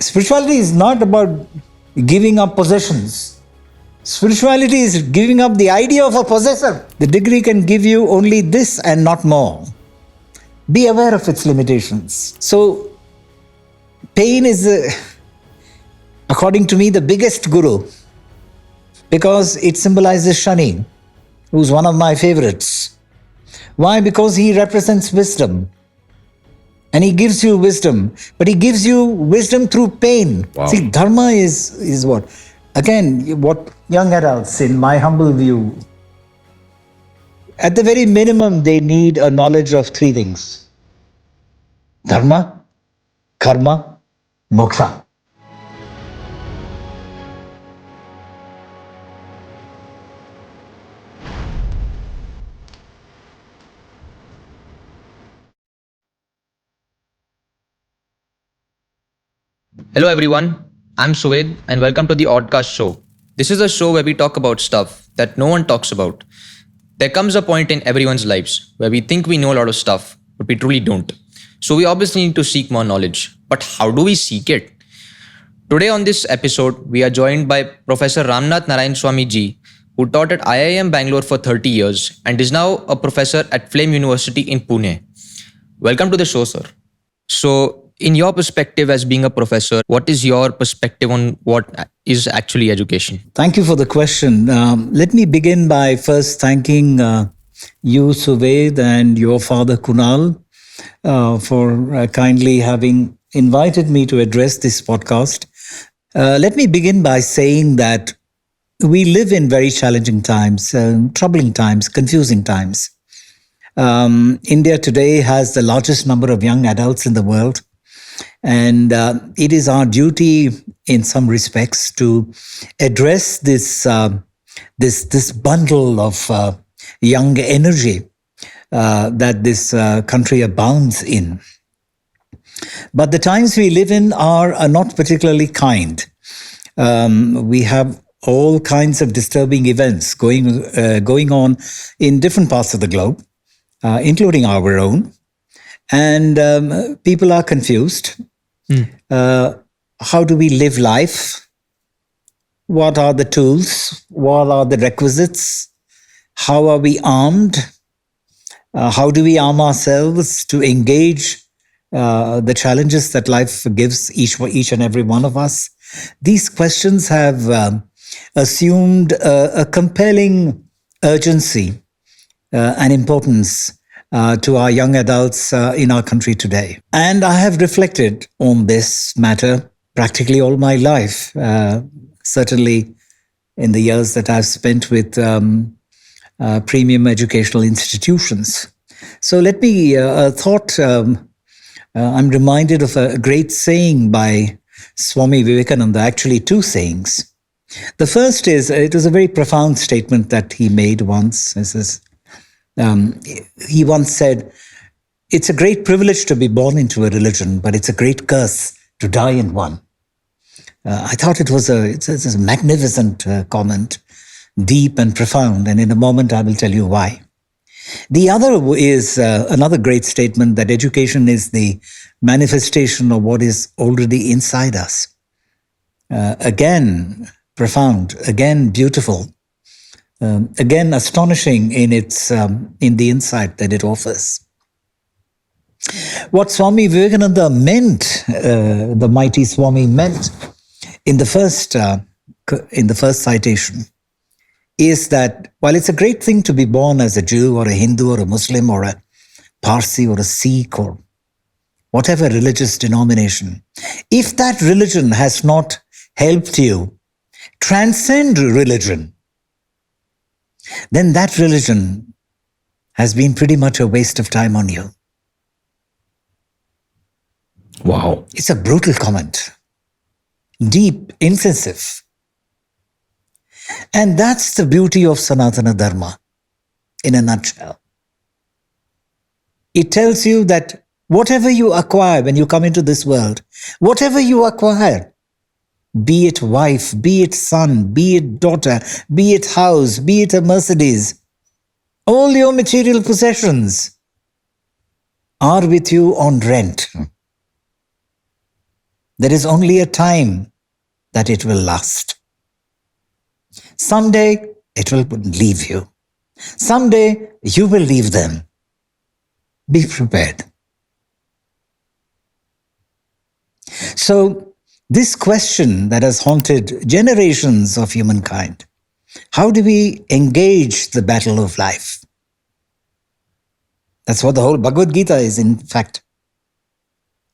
Spirituality is not about giving up possessions. Spirituality is giving up the idea of a possessor. The degree can give you only this and not more. Be aware of its limitations. So, pain is, according to me, the biggest guru, because it symbolizes Shani, who's one of my favorites. Why? Because he represents wisdom. And he gives you wisdom, but he gives you wisdom through pain. Wow. See, Dharma is what? Again, what young adults, in my humble view, at the very minimum, they need a knowledge of three things: Dharma, Karma, Moksha. Hello everyone, I'm Swami and welcome to the Oddcast Show. This is a show where we talk about stuff that no one talks about. There comes a point in everyone's lives where we think we know a lot of stuff, but we truly don't. So we obviously need to seek more knowledge. But how do we seek it? Today on this episode, we are joined by Professor Ramnath Narayanswamy ji, who taught at IIM Bangalore for 30 years and is now a professor at Flame University in Pune. Welcome to the show, sir. So, in your perspective as being a professor, what is your perspective on what is actually education? Thank you for the question. Let me begin by first thanking you, Suved, and your father, Kunal, for kindly having invited me to address this podcast. Let me begin by saying that we live in very challenging times, troubling times, confusing times. India today has the largest number of young adults in the world. And it is our duty, in some respects, to address this bundle of young energy that this country abounds in. But the times we live in are not particularly kind. We have all kinds of disturbing events going on in different parts of the globe, including our own. And people are confused. How do we live life? What are the tools? What are the requisites? How are we armed? How do we arm ourselves to engage the challenges that life gives each and every one of us? These questions have assumed a compelling urgency and importance to our young adults in our country today. And I have reflected on this matter practically all my life, certainly in the years that I've spent with premium educational institutions. So let me, I'm reminded of a great saying by Swami Vivekananda, actually two sayings. The first is, it was a very profound statement that he made once. It says, he once said, "It's a great privilege to be born into a religion, but it's a great curse to die in one." I thought it's a magnificent comment, deep and profound, and in a moment I will tell you why. The other is another great statement that education is the manifestation of what is already inside us. Again, profound, again, beautiful. Again, astonishing in the insight that it offers. What Swami Vivekananda meant, the mighty Swami meant in the first citation, is that while it's a great thing to be born as a Jew or a Hindu or a Muslim or a Parsi or a Sikh or whatever religious denomination, if that religion has not helped you transcend religion, then that religion has been pretty much a waste of time on you. Wow. It's a brutal comment. Deep, incisive. And that's the beauty of Sanatana Dharma, in a nutshell. It tells you that whatever you acquire when you come into this world, whatever you acquire, be it wife, be it son, be it daughter, be it house, be it a Mercedes, all your material possessions are with you on rent. There is only a time that it will last. Someday it will leave you. Someday you will leave them. Be prepared. So this question that has haunted generations of humankind, how do we engage the battle of life? That's what the whole Bhagavad Gita is, in fact.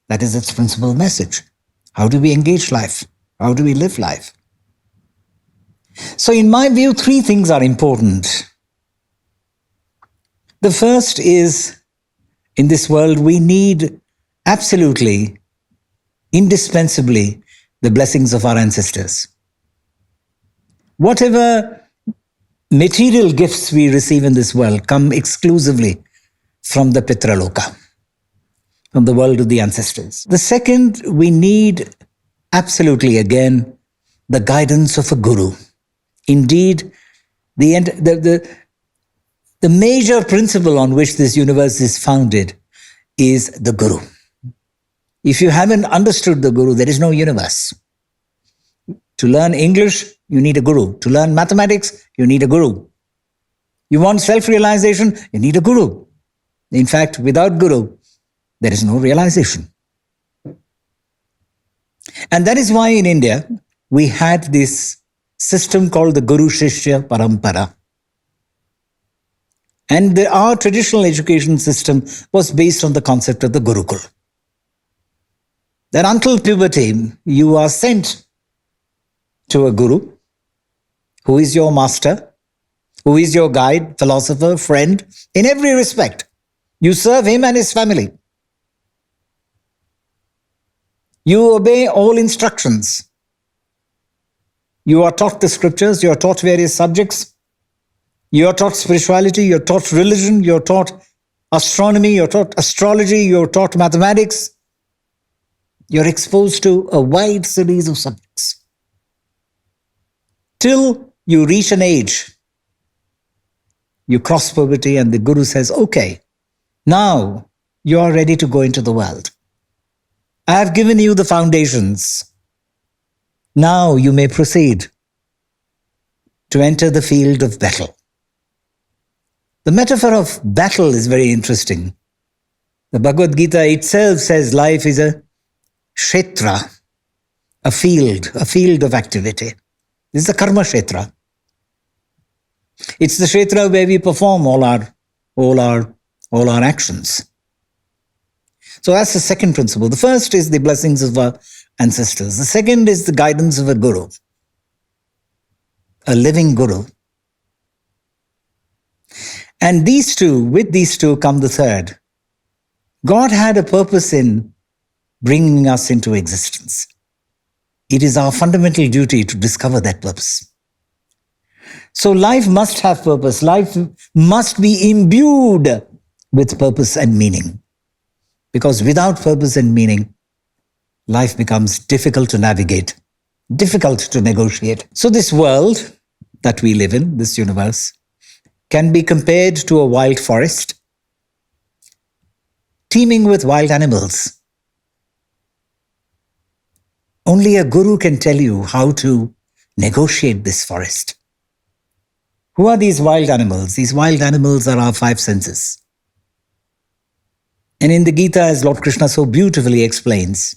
That is its principal message. How do we engage life? How do we live life? So in my view, three things are important. The first is, in this world, we need absolutely, indispensably, the blessings of our ancestors. Whatever material gifts we receive in this world come exclusively from the Pitraloka, from the world of the ancestors. The second, we need absolutely, again, the guidance of a guru. Indeed, the major principle on which this universe is founded is the guru. If you haven't understood the guru, there is no universe. To learn English, you need a guru. To learn mathematics, you need a guru. You want self-realization, you need a guru. In fact, without guru, there is no realization. And that is why in India, we had this system called the Guru Shishya Parampara. And our traditional education system was based on the concept of the Gurukul. That until puberty, you are sent to a guru, who is your master, who is your guide, philosopher, friend, in every respect. You serve him and his family. You obey all instructions. You are taught the scriptures, you are taught various subjects, you are taught spirituality, you are taught religion, you are taught astronomy, you are taught astrology, you are taught mathematics. You are exposed to a wide series of subjects. Till you reach an age, you cross puberty and the guru says, okay, now you are ready to go into the world. I have given you the foundations. Now you may proceed to enter the field of battle. The metaphor of battle is very interesting. The Bhagavad Gita itself says life is a kshetra, a field of activity. This is the karma kshetra. It's the kshetra where we perform all our actions. So that's the second principle. The first is the blessings of our ancestors. The second is the guidance of a guru, a living guru. And with these two come the third. God had a purpose in bringing us into existence. It is our fundamental duty to discover that purpose. So life must have purpose. Life must be imbued with purpose and meaning. Because without purpose and meaning, life becomes difficult to navigate, difficult to negotiate. So this world that we live in, this universe, can be compared to a wild forest, teeming with wild animals. Only a guru can tell you how to negotiate this forest. Who are these wild animals? These wild animals are our five senses. And in the Gita, as Lord Krishna so beautifully explains,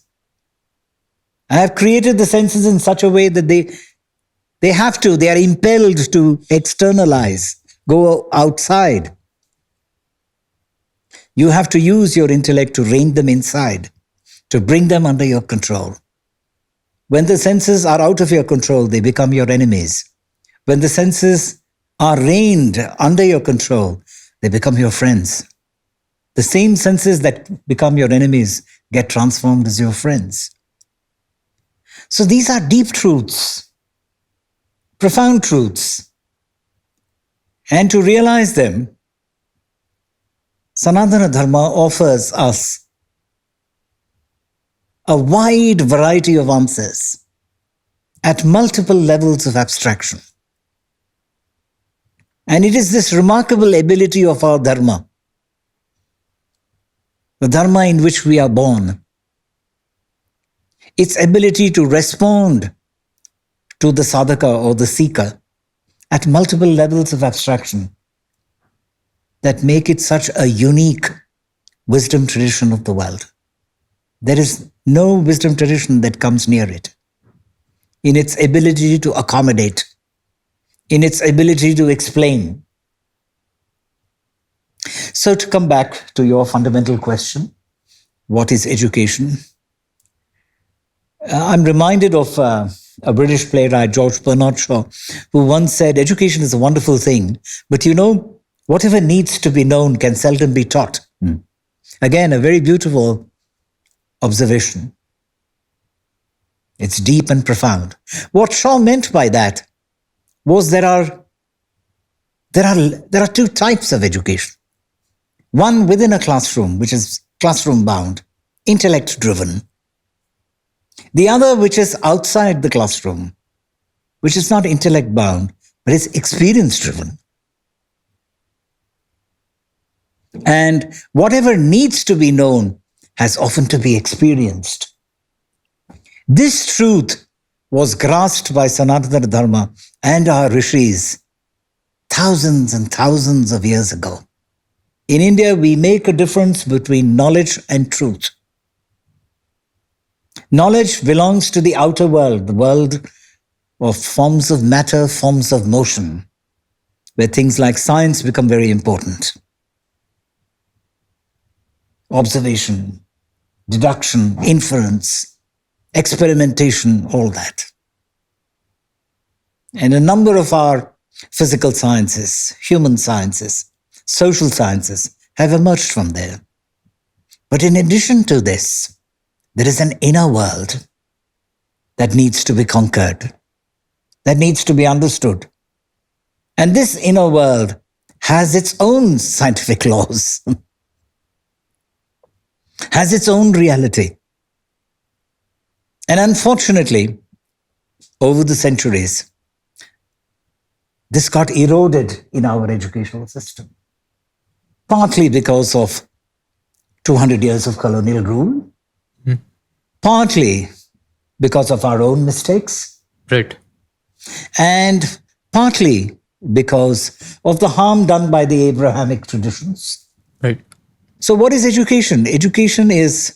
I have created the senses in such a way that they are impelled to externalize, go outside. You have to use your intellect to rein them inside, to bring them under your control. When the senses are out of your control, they become your enemies. When the senses are reined under your control, they become your friends. The same senses that become your enemies get transformed as your friends. So these are deep truths, profound truths. And to realize them, Sanatana Dharma offers us a wide variety of answers at multiple levels of abstraction. And it is this remarkable ability of our Dharma, the Dharma in which we are born. its ability to respond to the sadhaka or the seeker at multiple levels of abstraction that make it such a unique wisdom tradition of the world. There is no wisdom tradition that comes near it in its ability to accommodate, in its ability to explain. So to come back to your fundamental question, what is education? I'm reminded of a British playwright, George Bernard Shaw, who once said, education is a wonderful thing, but whatever needs to be known can seldom be taught. Again, a very beautiful observation. It's deep and profound. What Shaw meant by that was there are two types of education. One within a classroom, which is classroom bound, intellect driven. The other, which is outside the classroom, which is not intellect bound, but is experience driven. And whatever needs to be known has often to be experienced. This truth was grasped by Sanatana Dharma and our rishis thousands and thousands of years ago. In India, we make a difference between knowledge and truth. Knowledge belongs to the outer world, the world of forms of matter, forms of motion, where things like science become very important. Observation, deduction, inference, experimentation, all that. And a number of our physical sciences, human sciences, social sciences have emerged from there. But in addition to this, there is an inner world that needs to be conquered, that needs to be understood. And this inner world has its own scientific laws, has its own reality. And unfortunately, over the centuries, this got eroded in our educational system. Partly because of 200 years of colonial rule, partly because of our own mistakes, Right. and partly because of the harm done by the Abrahamic traditions. Right. So what is education? Education is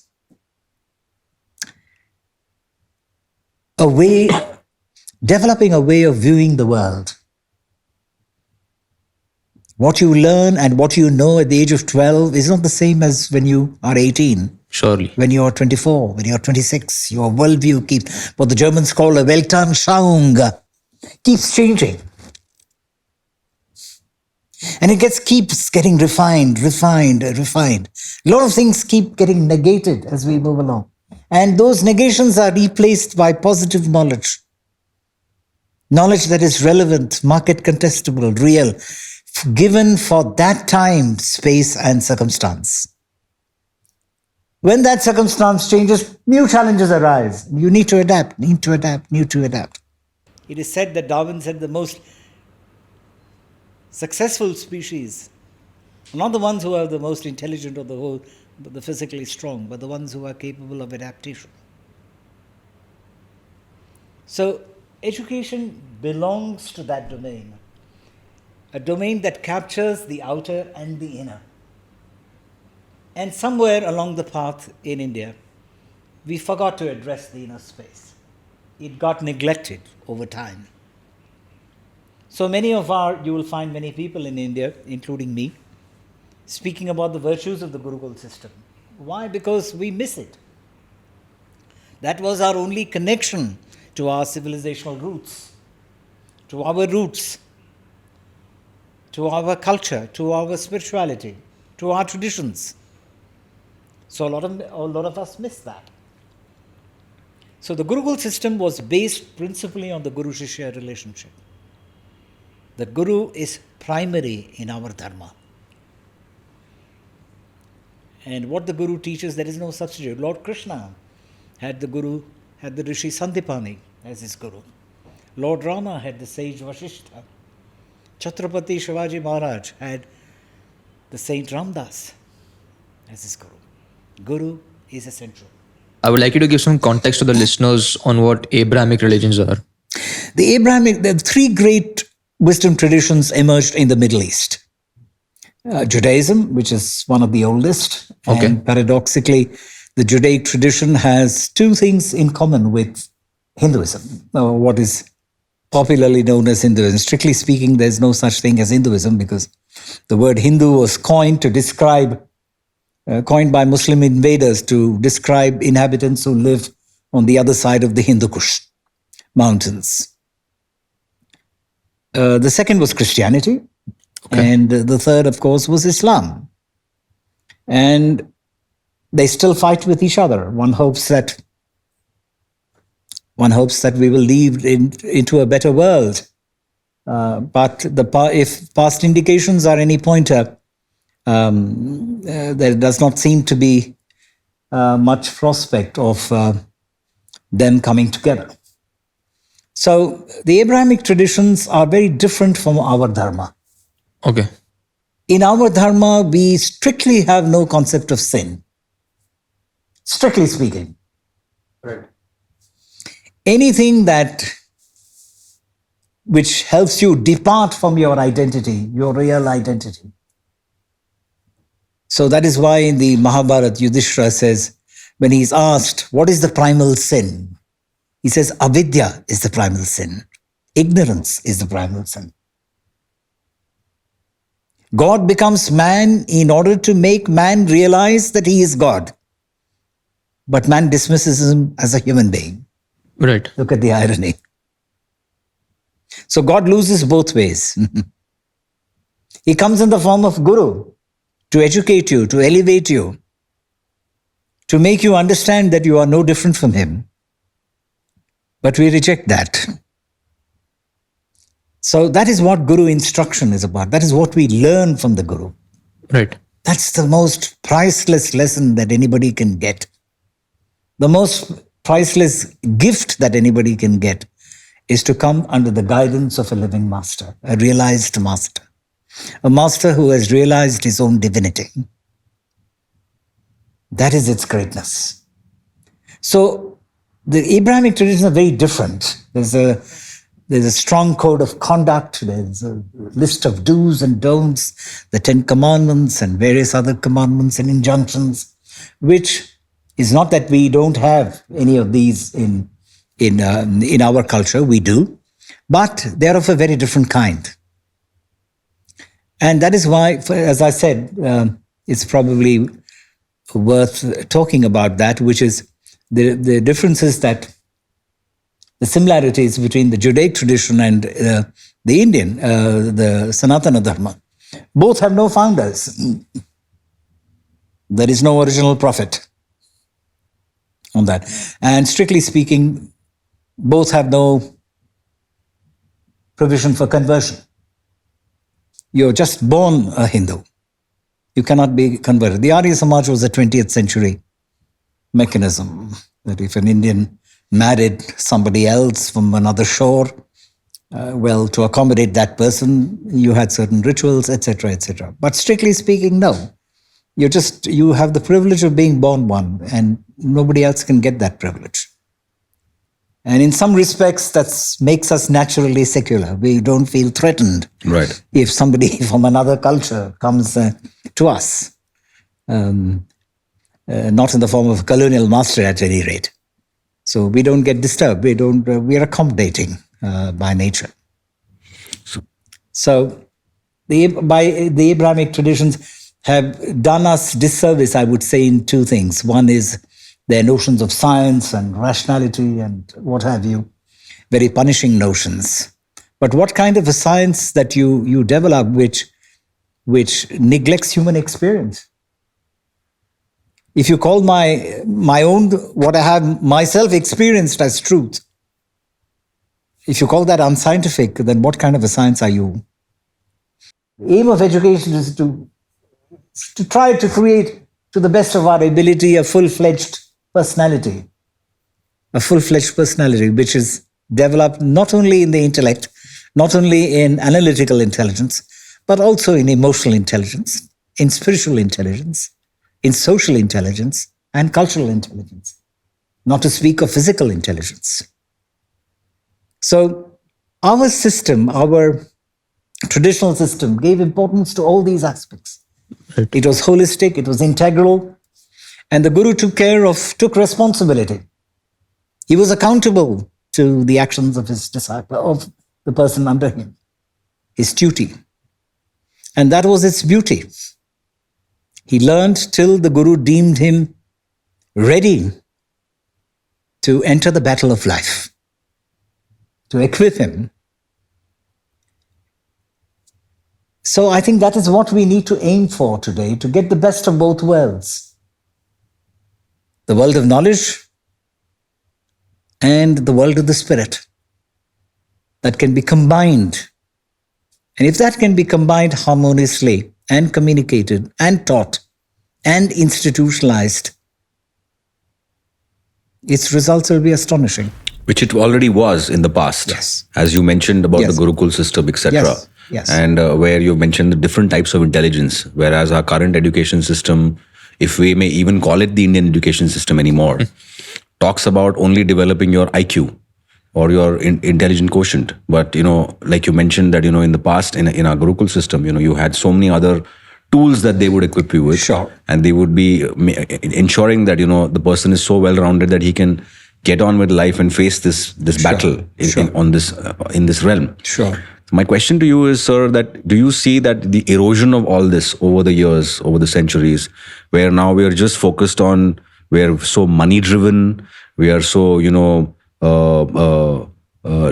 developing a way of viewing the world. What you learn and what you know at the age of 12 is not the same as when you are 18. Surely. When you are 24, when you are 26, your worldview keeps, what the Germans call a Weltanschauung, keeps changing. And it keeps getting refined. A lot of things keep getting negated as we move along. And those negations are replaced by positive knowledge. Knowledge that is relevant, market contestable, real, given for that time, space, and circumstance. When that circumstance changes, new challenges arise. You need to adapt. It is said that Darwin said the most successful species are not the ones who are the most intelligent or the physically strong, but the ones who are capable of adaptation. So, education belongs to that domain. A domain that captures the outer and the inner. And somewhere along the path in India, we forgot to address the inner space. It got neglected over time. So you will find many people in India, including me, speaking about the virtues of the Gurukul system. Why? Because we miss it. That was our only connection to our civilizational roots, to our culture, to our spirituality, to our traditions. So a lot of us miss that. So the Gurukul system was based principally on the Guru-Shishya relationship. The Guru is primary in our Dharma. And what the Guru teaches, there is no substitute. Lord Krishna had the Rishi Sandipani as his Guru. Lord Rama had the sage Vasishtha. Chhatrapati Shivaji Maharaj had the Saint Ramdas as his Guru. Guru is essential. I would like you to give some context to the listeners on what Abrahamic religions are. The three great wisdom traditions emerged in the Middle East. Judaism, which is one of the oldest, and paradoxically, the Judaic tradition has two things in common with Hinduism, what is popularly known as Hinduism. Strictly speaking, there's no such thing as Hinduism because the word Hindu was coined by Muslim invaders to describe inhabitants who live on the other side of the Hindu Kush mountains. The second was Christianity, and the third, of course, was Islam. And they still fight with each other. One hopes that we will lead into a better world. But if past indications are any pointer, there does not seem to be much prospect of them coming together. So the Abrahamic traditions are very different from our Dharma. Okay. In our Dharma, we strictly have no concept of sin. Strictly speaking. Right. Anything which helps you depart from your identity, your real identity. So that is why in the Mahabharata, Yudhishthira says, when he's asked, what is the primal sin? He says, avidya is the primal sin. Ignorance is the primal sin. God becomes man in order to make man realize that he is God. But man dismisses him as a human being. Right. Look at the irony. So God loses both ways. He comes in the form of Guru to educate you, to elevate you, to make you understand that you are no different from him. But we reject that. So that is what Guru instruction is about. That is what we learn from the Guru. Right. That's the most priceless lesson that anybody can get. The most priceless gift that anybody can get is to come under the guidance of a living master, a realized master, a master who has realized his own divinity. That is its greatness. So the Abrahamic traditions are very different. There's a strong code of conduct. There's a list of do's and don'ts, the 10 commandments and various other commandments and injunctions, which is not that we don't have any of these in our culture. We do, but they're of a very different kind. And that is why, as I said, it's probably worth talking about that, which is the differences that the similarities between the Judaic tradition and the Indian, the Sanatana Dharma. Both have no founders. There is no original prophet on that. And strictly speaking, both have no provision for conversion. You're just born a Hindu. You cannot be converted. The Arya Samaj was a 20th century mechanism that if an Indian married somebody else from another shore, to accommodate that person, you had certain rituals, etc., etc. But strictly speaking, no. You have the privilege of being born one, and nobody else can get that privilege. And in some respects, that makes us naturally secular. We don't feel threatened if somebody from another culture comes to us. Not in the form of a colonial master at any rate. So we don't get disturbed. We are accommodating by nature. So the Abrahamic traditions have done us disservice, I would say, in two things. One is their notions of science and rationality and what have you, very punishing notions. But what kind of a science that you develop which neglects human experience? If you call my own, what I have myself experienced as truth, if you call that unscientific, then what kind of a science are you? The aim of education is to try to create, to the best of our ability, a full-fledged personality. A full-fledged personality which is developed not only in the intellect, not only in analytical intelligence, but also in emotional intelligence, in spiritual intelligence, in social intelligence, and cultural intelligence. not to speak of physical intelligence. So our system, our traditional system, gave importance to all these aspects. Right. It was holistic, it was integral, and the Guru took responsibility. He was accountable to the actions of his disciple, of the person under him, his duty. And that was its beauty. He learned till the Guru deemed him ready to enter the battle of life, to equip him. So I think that is what we need to aim for today, to get the best of both worlds. The world of knowledge and the world of the spirit that can be combined. And if that can be combined harmoniously and communicated and taught and institutionalized, its results will be astonishing. Which it already was in the past. Yes. As you mentioned about Yes. the Gurukul system, etc. Yes. Yes. And where you mentioned the different types of intelligence, whereas our current education system, if we may even call it the Indian education system anymore, talks about only developing your IQ or your intelligent quotient. But, like you mentioned that, in the past, in our Gurukul system, you had so many other tools that they would equip you with. Sure. And they would be ensuring that, the person is so well-rounded that he can get on with life and face this battle in this realm. Sure. My question to you is, sir, that do you see that the erosion of all this over the years, over the centuries, where now we are just focused on, we are so money driven, we are so,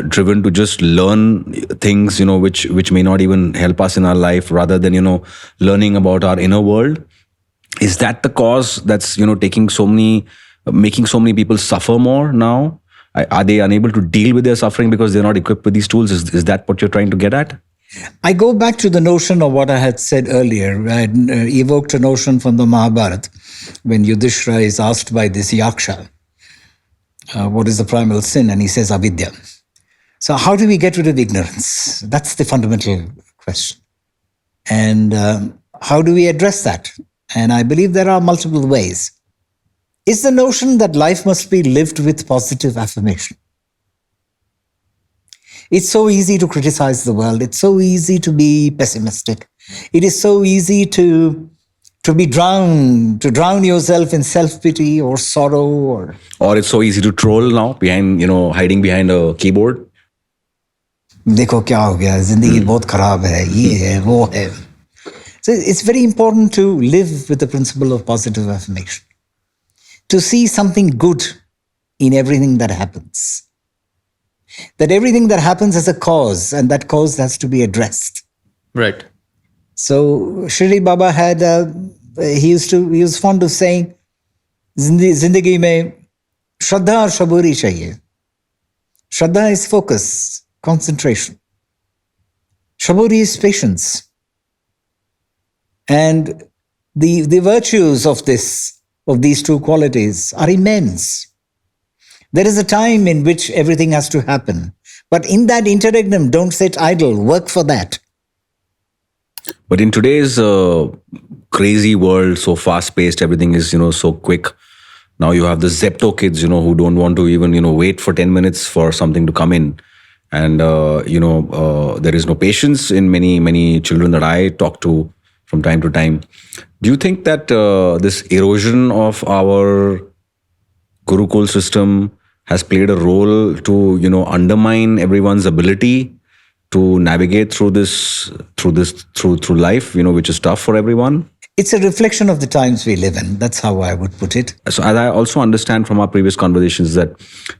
driven to just learn things, which may not even help us in our life, rather than, learning about our inner world? Is that the cause that's, making so many people suffer more now? Are they unable to deal with their suffering because they're not equipped with these tools? Is that what you're trying to get at? I go back to the notion of what I had said earlier. I had evoked a notion from the Mahabharata when Yudhishthira is asked by this Yaksha, what is the primal sin? And he says, avidya. So how do we get rid of ignorance? That's the fundamental question. And how do we address that? And I believe there are multiple ways. Is the notion that life must be lived with positive affirmation. It's so easy to criticize the world. It's so easy to be pessimistic. It is so easy to drown yourself in self-pity or sorrow. Or it's so easy to troll now, hiding behind a keyboard. देखो क्या हो गया, जिंदगी बहुत खराब है, ये है, वो है. So it's very important to live with the principle of positive affirmation. To see something good in everything that happens. That everything that happens has a cause, and that cause has to be addressed. Right. So Shri Baba had, he was fond of saying, Zindagi mein Shraddha aur Shaburi chahiye. Shraddha is focus, concentration. Shaburi is patience. And the virtues of these two qualities are immense. There is a time in which everything has to happen. But in that interregnum, don't sit idle, work for that. But in today's crazy world, so fast-paced, everything is, so quick. Now you have the Zepto kids, who don't want to even, wait for 10 minutes for something to come in. And, there is no patience in many children that I talk to from time to time. Do you think that this erosion of our Gurukul system has played a role to, undermine everyone's ability to navigate through life, which is tough for everyone? It's a reflection of the times we live in. That's how I would put it. So, as I also understand from our previous conversations, that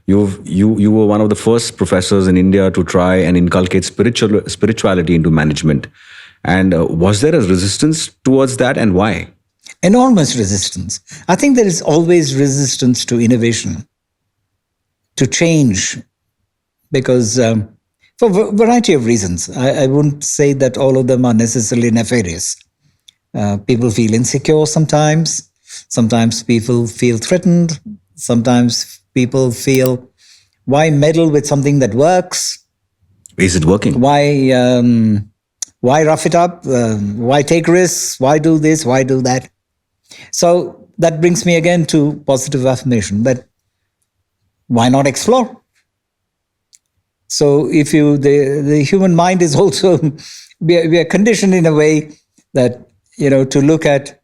you were one of the first professors in India to try and inculcate spirituality into management. And was there a resistance towards that, and why? Enormous resistance. I think there is always resistance to innovation, to change, because for a variety of reasons. I wouldn't say that all of them are necessarily nefarious. People feel insecure sometimes. Sometimes people feel threatened. Sometimes people feel, why meddle with something that works? Is it working? Why rough it up? Why take risks? Why do this? Why do that? So that brings me again to positive affirmation, that why not explore? So if the human mind is also, we are conditioned in a way that, to look at,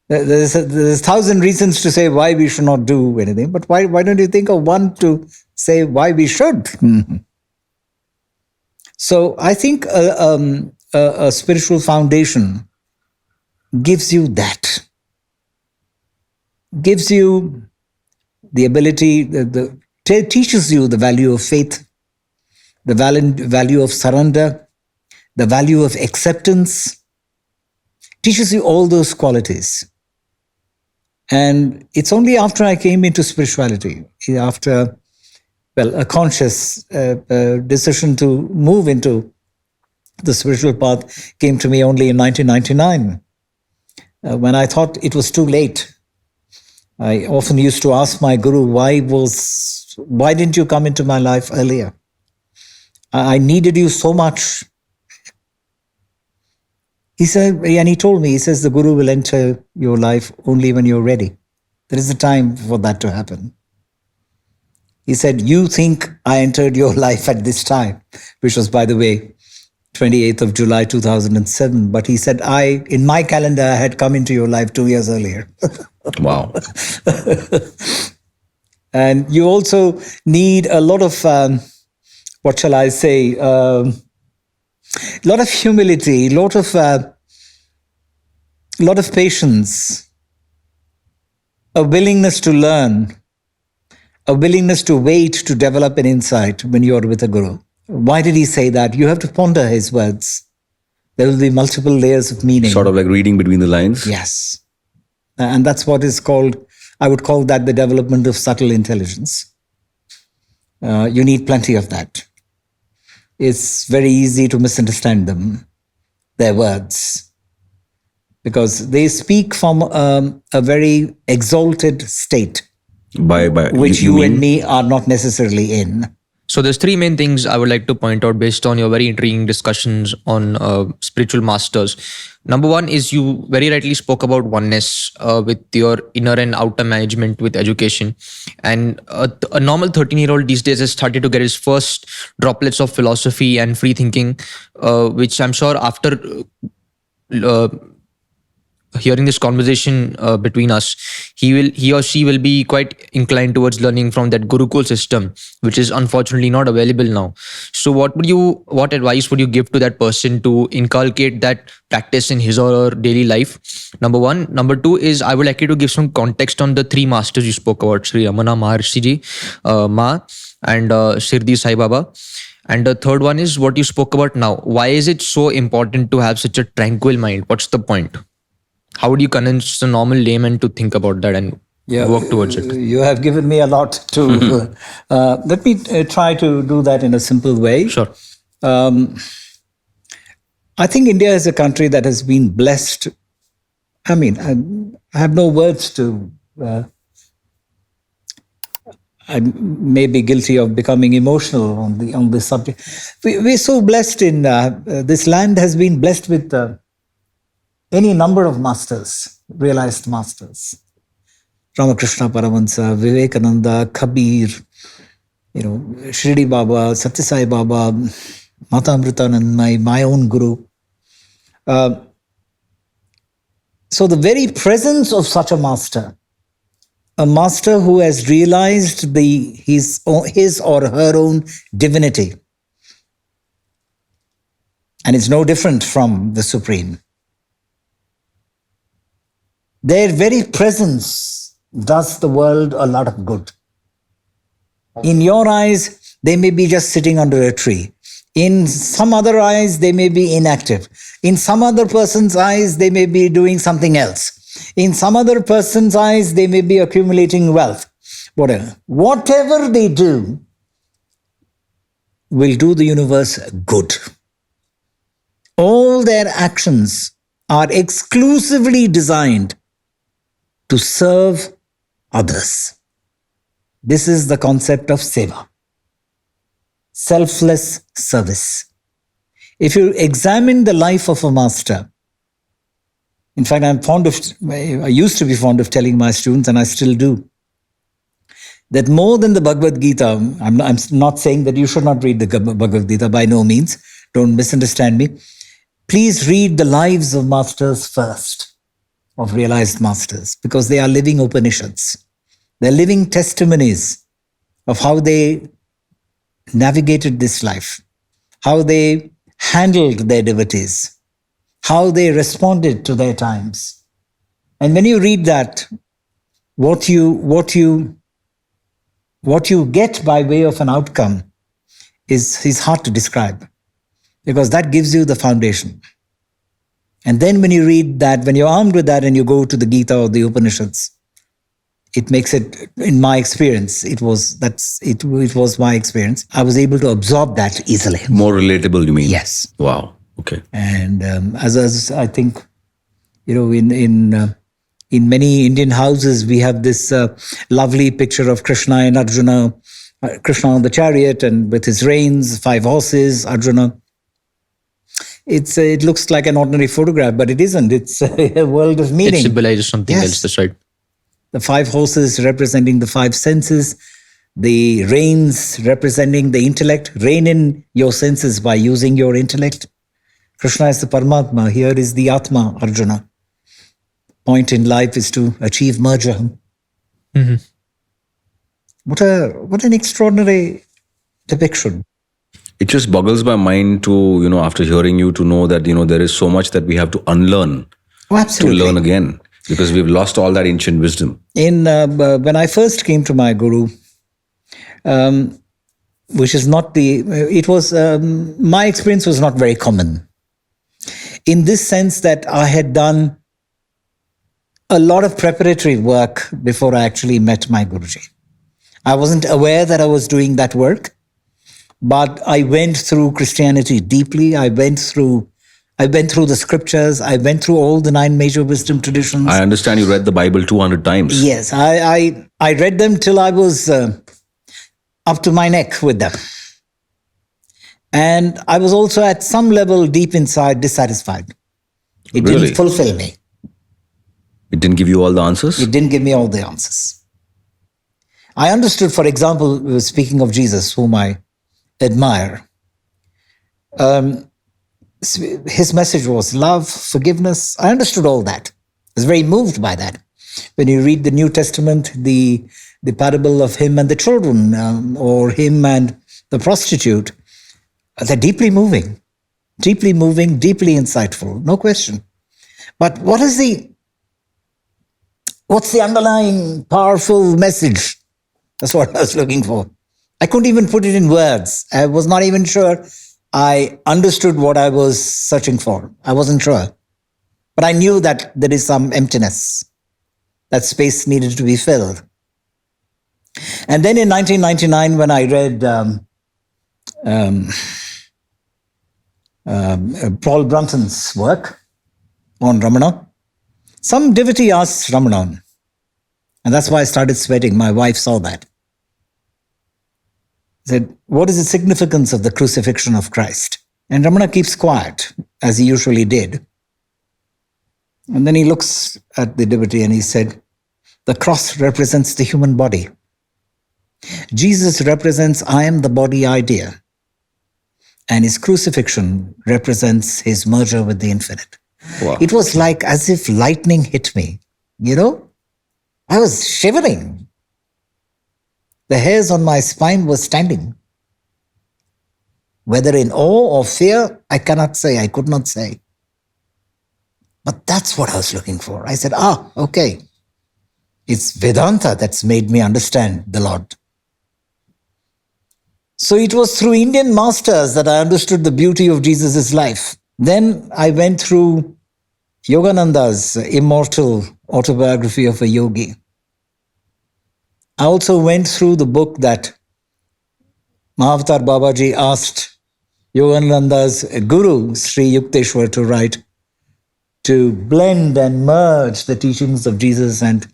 there's 1,000 reasons to say why we should not do anything, but why don't you think of one to say why we should? So I think a spiritual foundation gives you that, gives you the ability, teaches you the value of faith, the value of surrender, the value of acceptance, teaches you all those qualities. And it's only after I came into spirituality, after, a conscious decision to move into the spiritual path came to me only in 1999, when I thought it was too late. I often used to ask my guru, why didn't you come into my life earlier? I needed you so much. He said, and he told me, he says, the guru will enter your life only when you're ready. There is a time for that to happen. He said, you think I entered your life at this time, which was, by the way, 28th of July, 2007. But he said, in my calendar, I had come into your life 2 years earlier. Wow. And you also need a lot of, what shall I say, a lot of humility, a lot of patience, a willingness to learn, a willingness to wait to develop an insight when you're with a guru. Why did he say that? You have to ponder his words. There will be multiple layers of meaning. Sort of like reading between the lines. Yes. And that's what is called, I would call that the development of subtle intelligence. You need plenty of that. It's very easy to misunderstand them, their words, because they speak from a very exalted state, which you and me are not necessarily in. So there's three main things I would like to point out based on your very intriguing discussions on spiritual masters. Number one is you very rightly spoke about oneness with your inner and outer management with education. And a normal 13-year-old these days has started to get his first droplets of philosophy and free thinking, which I'm sure after hearing this conversation between us, he or she will be quite inclined towards learning from that Gurukul system, which is unfortunately not available now. So what advice would you give to that person to inculcate that practice in his or her daily life? Number one. Number two is I would like you to give some context on the three masters you spoke about, Sri Ramana Maharshi Ji, Ma, and Shirdi Sai Baba. And the third one is what you spoke about now. Why is it so important to have such a tranquil mind? What's the point? How would you convince a normal layman to think about that and work towards it? You have given me a lot to... let me try to do that in a simple way. Sure. I think India is a country that has been blessed. I mean, I have no words to... I may be guilty of becoming emotional on this subject. We're so blessed in... this land has been blessed with... any number of masters, realized masters. Ramakrishna Paramahansa, Vivekananda, Kabir, Shirdi Baba, Satya Sai Baba, Mata Amritanand, my own guru. So the very presence of such a master who has realized his or her own divinity, and it's no different from the Supreme. Their very presence does the world a lot of good. In your eyes, they may be just sitting under a tree. In some other eyes, they may be inactive. In some other person's eyes, they may be doing something else. In some other person's eyes, they may be accumulating wealth. Whatever they do will do the universe good. All their actions are exclusively designed to serve others. This is the concept of seva. Selfless service. If you examine the life of a master, in fact, I used to be fond of telling my students, and I still do, that more than the Bhagavad Gita, I'm not saying that you should not read the Bhagavad Gita, by no means, don't misunderstand me. Please read the lives of masters first, of realized masters, because they are living Upanishads. They're living testimonies of how they navigated this life, how they handled their devotees, how they responded to their times. And when you read that, what you get by way of an outcome is hard to describe, because that gives you the foundation. And then when you read that, when you're armed with that and you go to the Gita or the Upanishads, it makes it, in my experience, it was my experience. I was able to absorb that easily. More relatable, you mean? Yes. Wow. Okay. And as I think, in many Indian houses, we have this lovely picture of Krishna and Arjuna, Krishna on the chariot and with his reins, 5 horses, Arjuna. It looks like an ordinary photograph, but it isn't. It's a world of meaning. It symbolizes something else, that's right. The 5 horses representing the 5 senses, the reins representing the intellect. Rein in your senses by using your intellect. Krishna is the Paramatma. Here is the Atma, Arjuna. Point in life is to achieve merger. Mm-hmm. What an extraordinary depiction. It just boggles my mind to, after hearing you, to know that, there is so much that we have to unlearn. Oh, absolutely. To learn again, because we've lost all that ancient wisdom. When I first came to my guru, which is not my experience was not very common. In this sense that I had done a lot of preparatory work before I actually met my Guruji. I wasn't aware that I was doing that work, but I went through Christianity deeply. I went through the scriptures. I went through all the 9 major wisdom traditions. I understand you read the Bible 200 times. Yes, I read them till I was up to my neck with them. And I was also at some level deep inside dissatisfied. It Really? didn't fulfill me. It didn't give you all the answers? It didn't give me all the answers. I understood, for example, speaking of Jesus, whom I admire, his message was love, forgiveness. I understood all that. I was very moved by that. When you read the New Testament, the parable of him and the children, or him and the prostitute, they're deeply moving, deeply insightful, no question. But what's the underlying powerful message? That's what I was looking for. I couldn't even put it in words. I was not even sure I understood what I was searching for. I wasn't sure. But I knew that there is some emptiness. That space needed to be filled. And then in 1999, when I read Paul Brunton's work on Ramana, some devotee asked Ramana, and that's why I started sweating. My wife saw that. Said, what is the significance of the crucifixion of Christ? And Ramana keeps quiet, as he usually did. And then he looks at the devotee and he said, the cross represents the human body. Jesus represents I am the body idea. And his crucifixion represents his merger with the infinite. Wow. It was like as if lightning hit me, I was shivering. The hairs on my spine were standing. Whether in awe or fear, I cannot say, I could not say. But that's what I was looking for. I said, okay. It's Vedanta that's made me understand the Lord. So it was through Indian masters that I understood the beauty of Jesus' life. Then I went through Yogananda's immortal autobiography of a yogi. I also went through the book that Mahavatar Babaji asked Yogananda's guru, Sri Yukteswar, to write, to blend and merge the teachings of Jesus and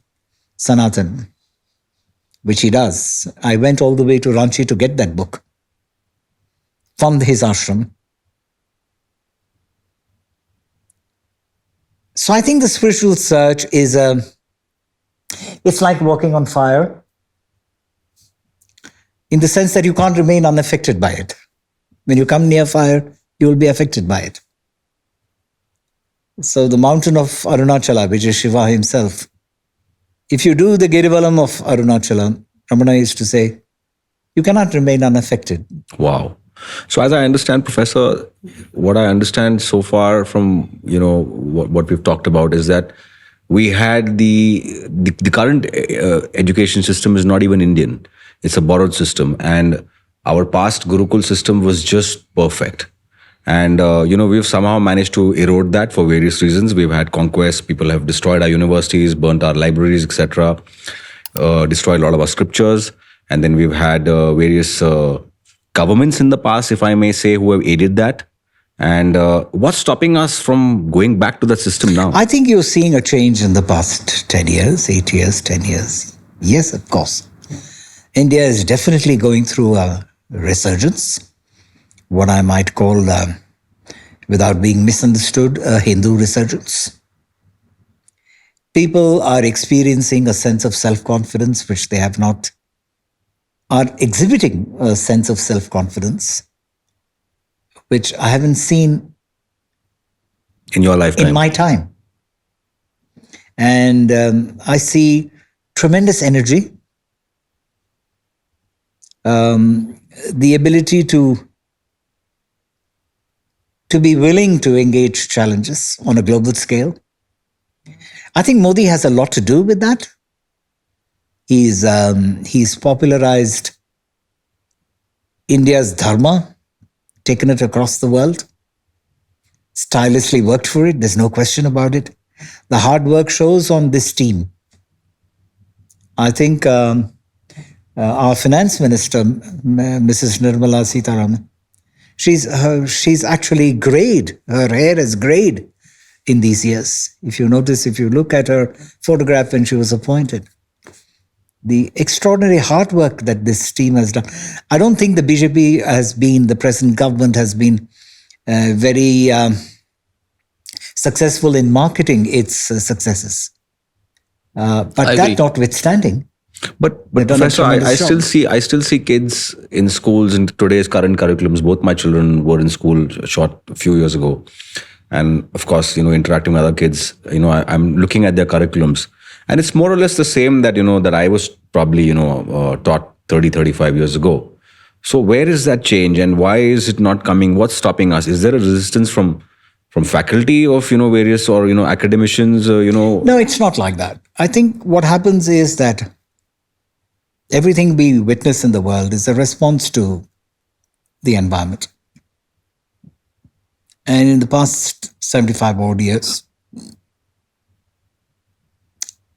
Sanatana, which he does. I went all the way to Ranchi to get that book from his ashram. So I think the spiritual search is it's like walking on fire. in the sense that you can't remain unaffected by it. When you come near fire, you will be affected by it. So the mountain of Arunachala, which is Shiva himself, if you do the Girivalam of Arunachala, Ramana used to say, you cannot remain unaffected. Wow. So as I understand, Professor, what I understand so far from, what we've talked about is that we had the current education system is not even Indian. It's a borrowed system. And our past Gurukul system was just perfect. And, we've somehow managed to erode that for various reasons. We've had conquests. People have destroyed our universities, burnt our libraries, etc., destroyed a lot of our scriptures. And then we've had various governments in the past, if I may say, who have aided that. And what's stopping us from going back to that system now? I think you're seeing a change in the past 10 years, 8 years, 10 years. Yes, of course. India is definitely going through a resurgence, what I might call, without being misunderstood, a Hindu resurgence. People are experiencing a sense of self-confidence which they have not, are exhibiting a sense of self-confidence which I haven't seen in your lifetime. In my time. And I see tremendous energy, the ability to be willing to engage challenges on a global scale. I think Modi has a lot to do with that. He's popularized India's Dharma, taken it across the world, stylishly worked for it. There's no question about it. The hard work shows on this team. I think our finance minister, Mrs. Nirmala Sitharaman, she's actually grayed. Her hair has grayed in these years. If you notice, if you look at her photograph when she was appointed, the extraordinary hard work that this team has done. I don't think the BJP has been, the present government has been very successful in marketing its successes. But that notwithstanding, But Professor, I still see kids in schools in today's current curriculums. Both my children were in school a few years ago, and of course, interacting with other kids. I'm looking at their curriculums, and it's more or less the same that that I was probably taught 30-35 years ago. So where is that change, and why is it not coming? What's stopping us? Is there a resistance from faculty of various or academicians? No, it's not like that. I think what happens is that everything we witness in the world is a response to the environment. And in the past 75 odd years,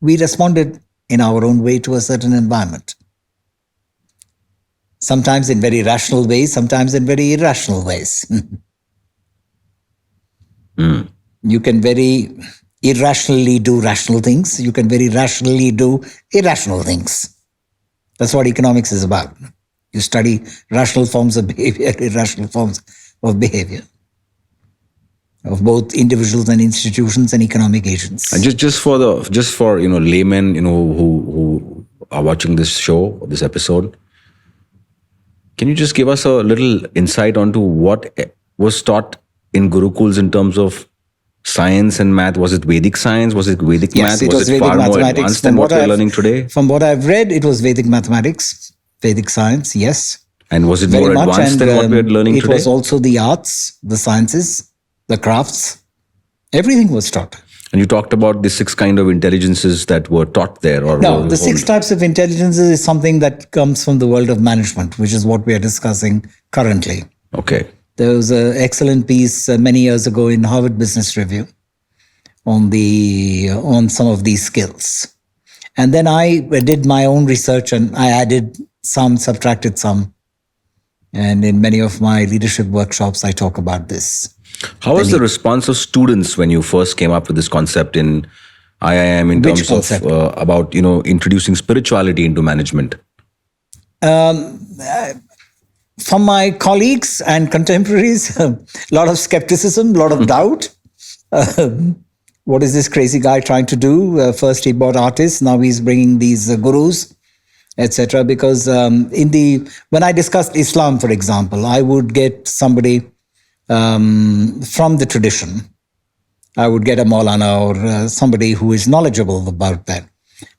we responded in our own way to a certain environment. Sometimes in very rational ways, sometimes in very irrational ways. You can very irrationally do rational things. You can very rationally do irrational things. That's what economics is about. You study rational forms of behavior, irrational forms of behavior of both individuals and institutions and economic agents. And just for laymen, who are watching this show, this episode, can you just give us a little insight onto what was taught in Gurukuls in terms of science and math? Was it Vedic science? Was it Vedic math? Was it far more advanced than what we're learning today? From what I've read, it was Vedic mathematics, Vedic science, yes. And was it more advanced than what we're learning today? It was also the arts, the sciences, the crafts. Everything was taught. And you talked about the 6 kind of intelligences that were taught there? No, the 6 types of intelligences is something that comes from the world of management, which is what we are discussing currently. Okay. There was an excellent piece many years ago in Harvard Business Review on some of these skills. And then I did my own research and I added some, subtracted some. And in many of my leadership workshops, I talk about this. How was the response of students when you first came up with this concept in IIM in terms of about introducing spirituality into management? From my colleagues and contemporaries, a lot of skepticism, a lot of doubt. What is this crazy guy trying to do? First he bought artists, now he's bringing these gurus. etc. Because when I discussed Islam, for example, I would get somebody from the tradition. I would get a Maulana or somebody who is knowledgeable about that.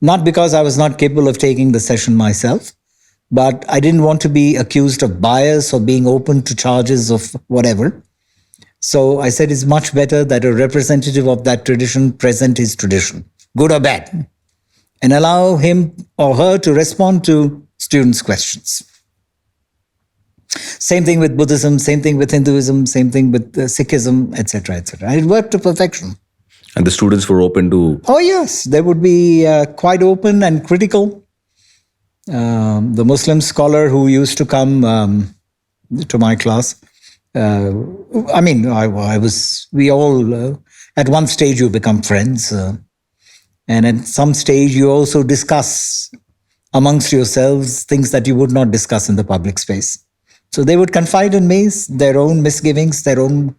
Not because I was not capable of taking the session myself, but I didn't want to be accused of bias or being open to charges of whatever. So I said it's much better that a representative of that tradition present his tradition, good or bad, and allow him or her to respond to students' questions. Same thing with Buddhism, same thing with Hinduism, same thing with Sikhism, etc., etc. And it worked to perfection. And the students were open to... Oh, yes. They would be quite open and critical. The Muslim scholar who used to come to my class, we all, at one stage you become friends. And at some stage you also discuss amongst yourselves things that you would not discuss in the public space. So they would confide in me their own misgivings, their own...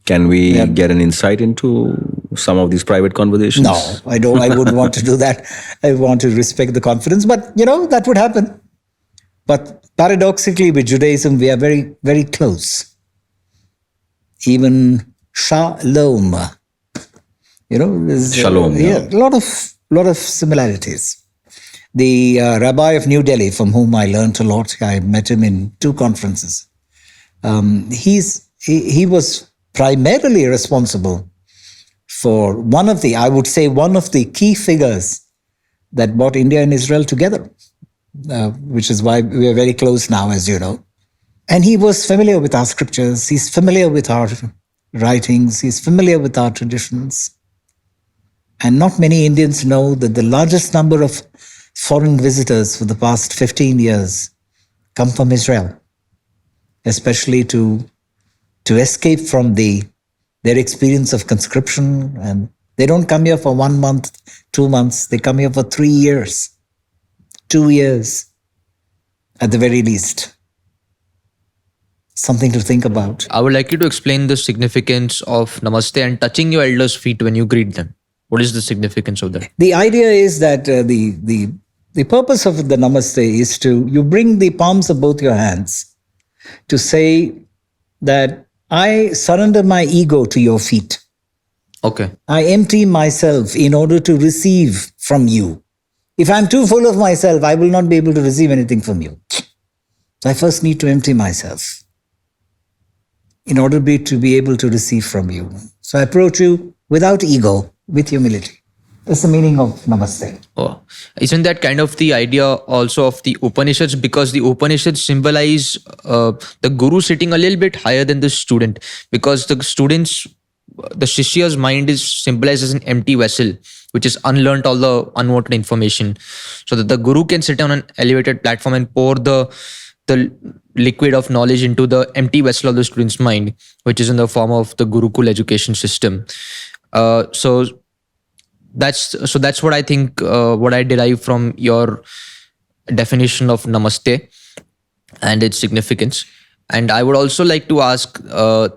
Can we get an insight into some of these private conversations? No, I don't. I wouldn't want to do that. I want to respect the confidence, but that would happen. But paradoxically, with Judaism, we are very, very close. Even shalom. There's Shalom. A lot of similarities. The rabbi of New Delhi, from whom I learned a lot, I met him in 2 conferences. He was primarily responsible for one of the key figures that brought India and Israel together, which is why we are very close now, as you know. And he was familiar with our scriptures. He's familiar with our writings. He's familiar with our traditions. And not many Indians know that the largest number of foreign visitors for the past 15 years come from Israel, especially to escape from their experience of conscription. And they don't come here for 1 month, 2 months. They come here for 3 years, 2 years at the very least. Something to think about. I would like you to explain the significance of Namaste and touching your elders' feet when you greet them. What is the significance of that? The idea is that the purpose of the Namaste is you bring the palms of both your hands to say that I surrender my ego to your feet. Okay. I empty myself in order to receive from you. If I'm too full of myself, I will not be able to receive anything from you. So I first need to empty myself in order to be able to receive from you. So I approach you without ego, with humility. That's the meaning of Namaste. Oh, isn't that kind of the idea also of the Upanishads? Because the Upanishads symbolize the guru sitting a little bit higher than the student. Because the Shishya's mind is symbolized as an empty vessel, which is unlearned all the unwanted information. So that the guru can sit on an elevated platform and pour the liquid of knowledge into the empty vessel of the student's mind, which is in the form of the Gurukul education system. So that's what I think, what I derive from your definition of Namaste and its significance. And I would also like to ask,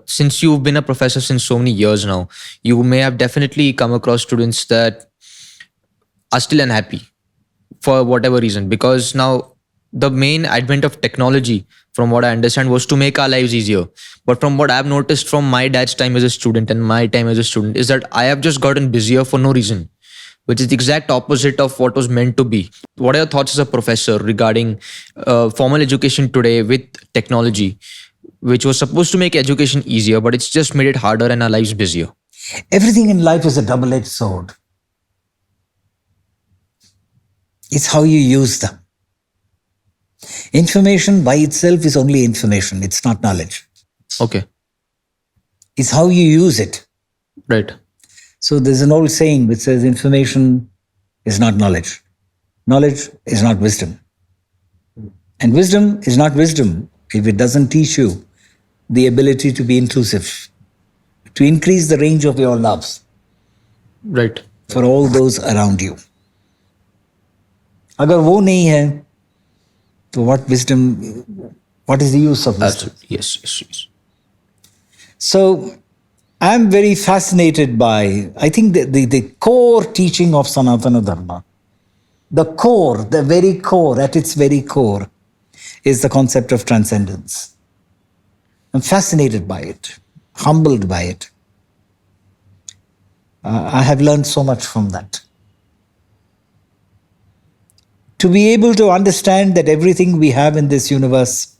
since you've been a professor since so many years now, you may have definitely come across students that are still unhappy for whatever reason, because now the main advent of technology, from what I understand, was to make our lives easier. But from what I've noticed from my dad's time as a student and my time as a student is that I have just gotten busier for no reason, which is the exact opposite of what was meant to be. What are your thoughts as a professor regarding formal education today with technology, which was supposed to make education easier, but it's just made it harder and our lives busier? Everything in life is a double-edged sword. It's how you use them. Information by itself is only information. It's not knowledge. Okay. It's how you use it. Right. So there's an old saying which says information is not knowledge. Knowledge is not wisdom. And wisdom is not wisdom if it doesn't teach you the ability to be inclusive, to increase the range of your loves. Right. For all those around you. Agar wo nahi hai, so what is the use of wisdom? Absolutely. Yes. So I'm very fascinated by, I think the core teaching of Sanatana Dharma, the core, the very core, at its very core, is the concept of transcendence. I'm fascinated by it, humbled by it. I have learned so much from that. To be able to understand that everything we have in this universe,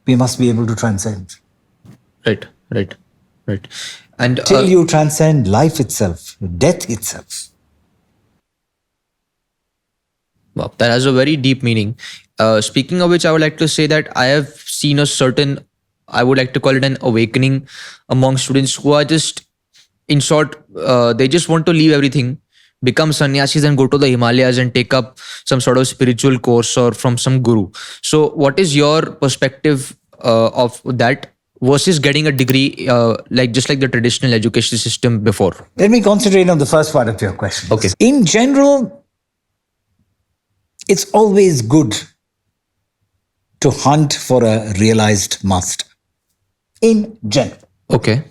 we must be able to transcend. Right. And Till you transcend life itself, death itself. wow, that has a very deep meaning. Speaking of which, I would like to say that I have seen a certain, I would like to call it an awakening among students who are just, in short, they just want to leave everything, become sannyasis and go to the Himalayas and take up some sort of spiritual course or from some guru. So what is your perspective of that versus getting a degree like just like the traditional education system before? Let me concentrate on the first part of your question. Okay. In general, it's always good to hunt for a realized master. In general. Okay.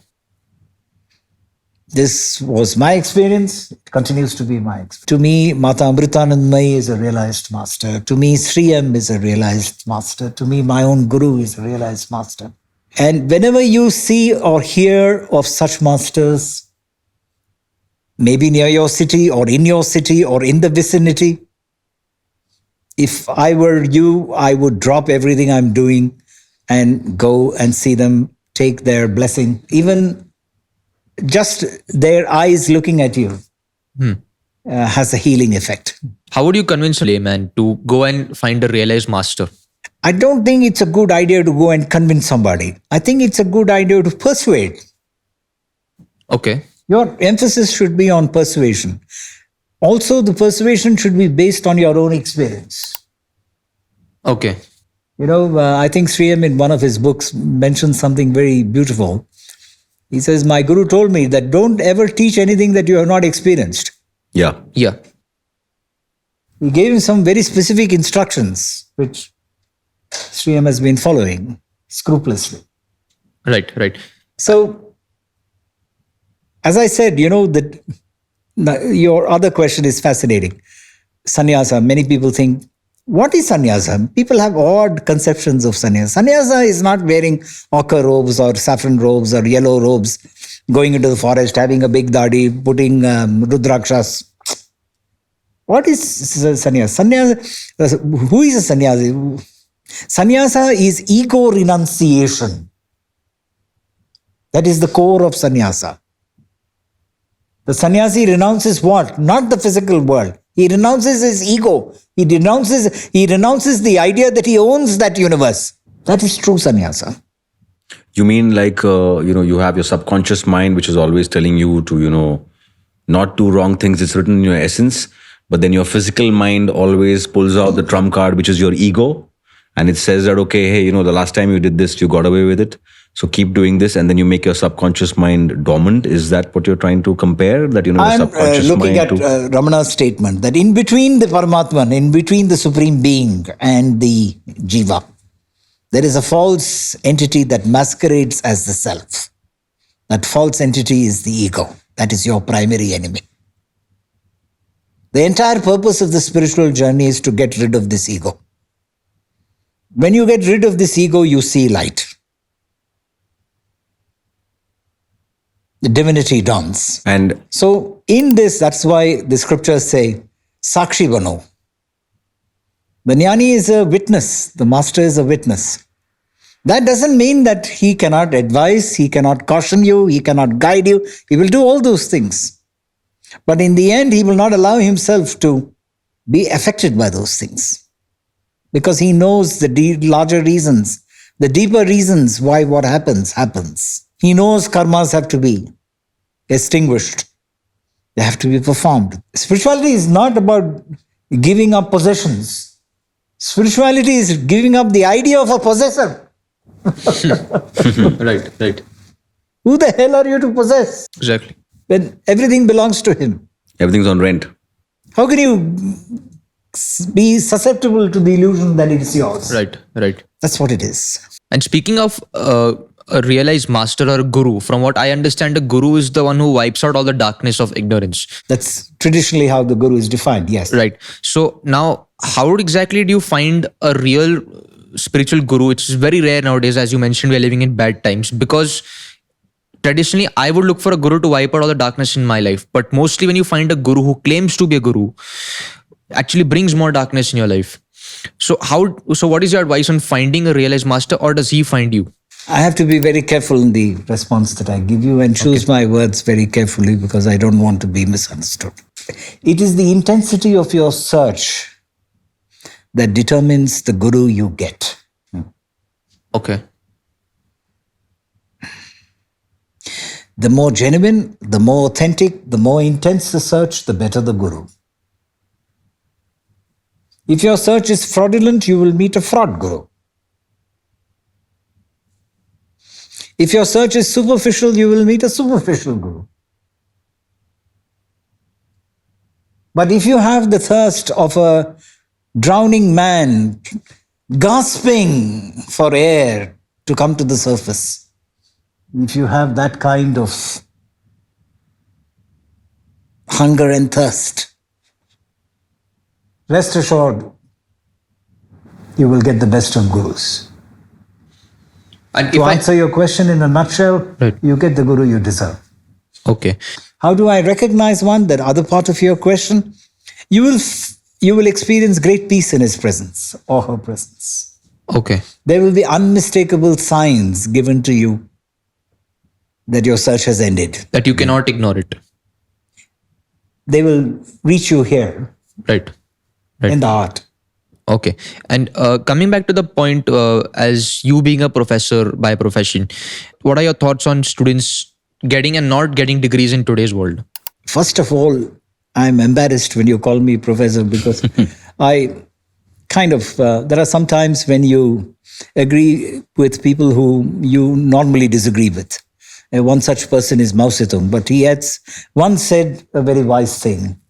This was my experience. It continues to be my experience. To me, Mata Amritanandmayi is a realized master. To me, Sri M is a realized master. To me, my own guru is a realized master. And whenever you see or hear of such masters, maybe near your city or in the vicinity, if I were you, I would drop everything I'm doing and go and see them, take their blessing. Even just their eyes looking at you has a healing effect. How would you convince a layman to go and find a realized master? I don't think it's a good idea to go and convince somebody. I think it's a good idea to persuade. Okay. Your emphasis should be on persuasion. Also, the persuasion should be based on your own experience. Okay. I think Sri M in one of his books mentions something very beautiful. He says, my guru told me that don't ever teach anything that you have not experienced. Yeah. Yeah. He gave him some very specific instructions, which Sri M has been following scrupulously. Right. So, as I said, that your other question is fascinating. Sannyasa, many people think, what is sannyasa? People have odd conceptions of sannyasa. Sannyasa is not wearing ochre robes or saffron robes or yellow robes, going into the forest, having a big dadi, putting rudrakshas. What is sannyasa? Who is a sannyasi? Sannyasa is ego renunciation. That is the core of sannyasa. The sannyasi renounces what? Not the physical world. He renounces his ego. He renounces the idea that he owns that universe. That is true sannyasa. You mean like, you have your subconscious mind, which is always telling you to, not do wrong things. It's written in your essence. But then your physical mind always pulls out the trump card, which is your ego. And it says that, okay, hey, the last time you did this, you got away with it. So keep doing this. And then you make your subconscious mind dormant. Is that what you're trying to compare? That, the I'm subconscious looking mind at Ramanath's statement that in between the Paramatman, in between the Supreme Being and the Jiva, there is a false entity that masquerades as the self. That false entity is the ego. That is your primary enemy. The entire purpose of the spiritual journey is to get rid of this ego. When you get rid of this ego, you see light. The divinity dawns. And So in this, that's why the scriptures say, Sakshi Bano. The jnani is a witness. The master is a witness. That doesn't mean that he cannot advise, he cannot caution you, he cannot guide you. He will do all those things. But in the end, he will not allow himself to be affected by those things. Because he knows the larger reasons, the deeper reasons why what happens. He knows karmas have to be extinguished. They have to be performed. Spirituality is not about giving up possessions. Spirituality is giving up the idea of a possessor. Right. Who the hell are you to possess? Exactly. When everything belongs to him. everything's on rent. How can you be susceptible to the illusion that it is yours? Right. That's what it is. And speaking of a realized master or a guru? From what I understand, a guru is the one who wipes out all the darkness of ignorance. That's traditionally how the guru is defined, yes. Right. So now, how exactly do you find a real spiritual guru? It's very rare nowadays, as you mentioned, we are living in bad times, because traditionally I would look for a guru to wipe out all the darkness in my life. But mostly when you find a guru who claims to be a guru, actually brings more darkness in your life. So what is your advice on finding a realized master, or does he find you? I have to be very careful in the response that I give you and choose my words very carefully, because I don't want to be misunderstood. It is the intensity of your search that determines the guru you get. Okay. The more genuine, the more authentic, the more intense the search, the better the guru. If your search is fraudulent, you will meet a fraud guru. If your search is superficial, you will meet a superficial guru. But if you have the thirst of a drowning man gasping for air to come to the surface, if you have that kind of hunger and thirst, rest assured, you will get the best of gurus. And To answer your question in a nutshell, Right. you get the guru you deserve. Okay. How do I recognize one? That other part of your question, you will experience great peace in his presence or her presence. Okay. There will be unmistakable signs given to you that your search has ended. That you cannot ignore it. They will reach you here Right. Right. in the heart. Okay. And coming back to the point, as you being a professor by profession, what are your thoughts on students getting and not getting degrees in today's world? First of all, I'm embarrassed when you call me professor, because I kind of, there are some times when you agree with people who you normally disagree with. One such person is Mao Zedong, but he has once said a very wise thing,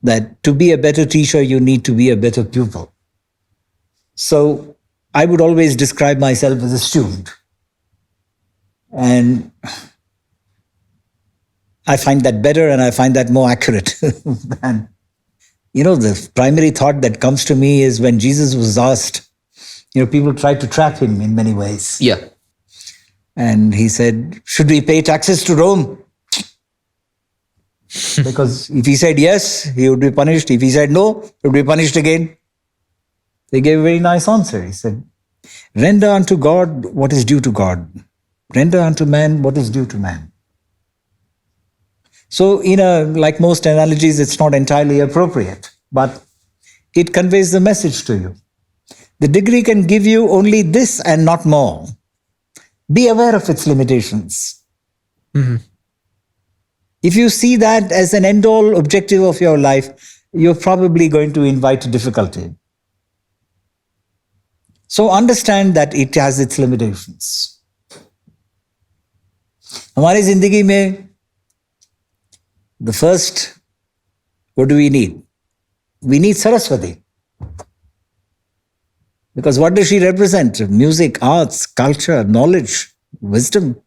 that to be a better teacher, you need to be a better pupil. So I would always describe myself as a student. And I find that better, and I find that more accurate. And, the primary thought that comes to me is when Jesus was asked, people tried to trap him in many ways. Yeah. And he said, should we pay taxes to Rome? Because if he said yes, he would be punished. If he said no, he would be punished again. They gave a very nice answer. He said, render unto God what is due to God. Render unto man what is due to man. So, like most analogies, it's not entirely appropriate, but it conveys the message to you. The degree can give you only this and not more. Be aware of its limitations. Mm-hmm. If you see that as an end-all objective of your life, you're probably going to invite difficulty. So understand that it has its limitations. हमारी जिंदगी में the first, what do we need? We need Saraswati. Because what does she represent? Music, arts, culture, knowledge, wisdom.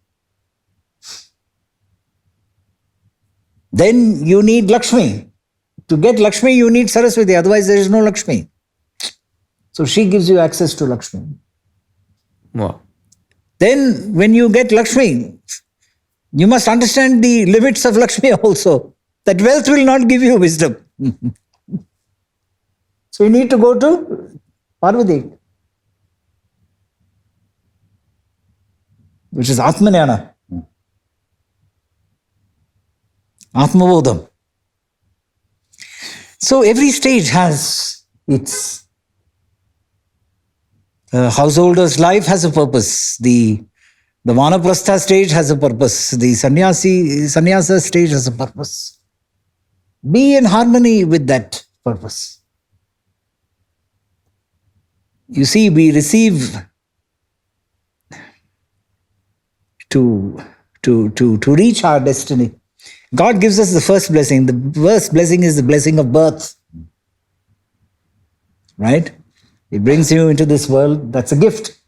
Then you need Lakshmi. To get Lakshmi, you need Saraswati. Otherwise, there is no Lakshmi. So she gives you access to Lakshmi. Wow. Then when you get Lakshmi, you must understand the limits of Lakshmi also. That wealth will not give you wisdom. So you need to go to Parvati, which is Atmanyana, Atmabodham. So every stage has its householder's life has a purpose. The Vanaprastha stage has a purpose. The sannyasa stage has a purpose. Be in harmony with that purpose. You see, we receive to reach our destiny. God gives us the first blessing. The first blessing is the blessing of birth. Right? He brings you into this world. That's a gift.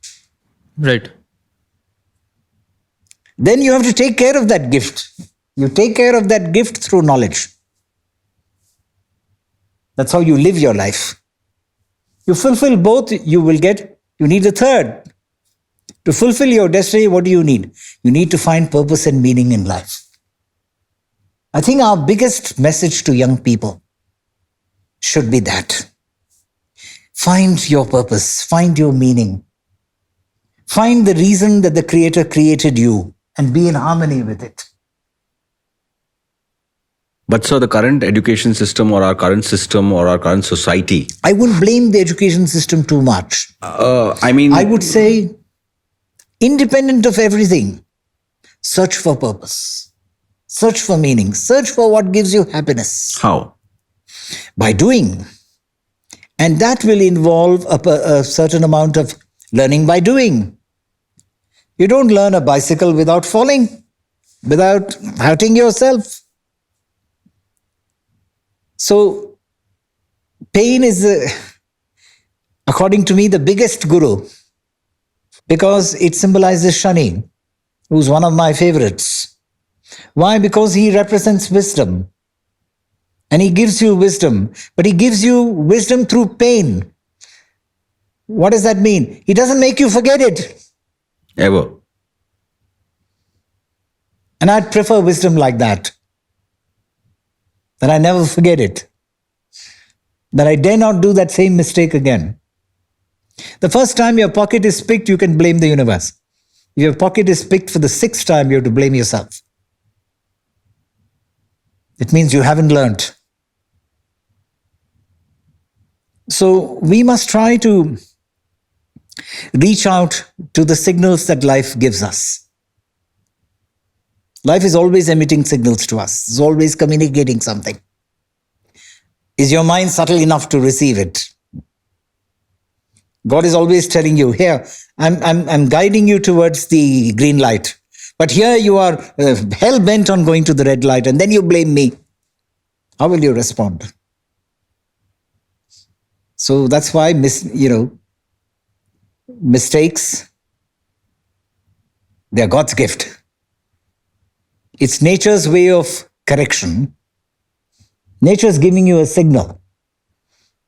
Right. Then you have to take care of that gift. You take care of that gift through knowledge. That's how you live your life. You fulfill both, you need a third. To fulfill your destiny, what do you need? You need to find purpose and meaning in life. I think our biggest message to young people should be that. Find your purpose, find your meaning. Find the reason that the Creator created you and be in harmony with it. But sir, the current education system or our current society, I wouldn't blame the education system too much. I would say, independent of everything, search for purpose, search for meaning, search for what gives you happiness. How? By doing. And that will involve a certain amount of learning by doing. You don't learn a bicycle without falling, without hurting yourself. So, pain is, according to me, the biggest guru, because it symbolizes Shani, who's one of my favorites. Why? Because he represents wisdom. And he gives you wisdom, but he gives you wisdom through pain. What does that mean? He doesn't make you forget it. Ever. And I'd prefer wisdom like that I never forget it, that I dare not do that same mistake again. The first time your pocket is picked, you can blame the universe. If your pocket is picked for the 6th time, you have to blame yourself. It means you haven't learned. So we must try to reach out to the signals that life gives us. Life is always emitting signals to us. It's always communicating something. Is your mind subtle enough to receive it? God is always telling you, here, I'm guiding you towards the green light. But here you are hell-bent on going to the red light, and then you blame me. How will you respond? So that's why, mistakes, they're God's gift. It's nature's way of correction. Nature's giving you a signal.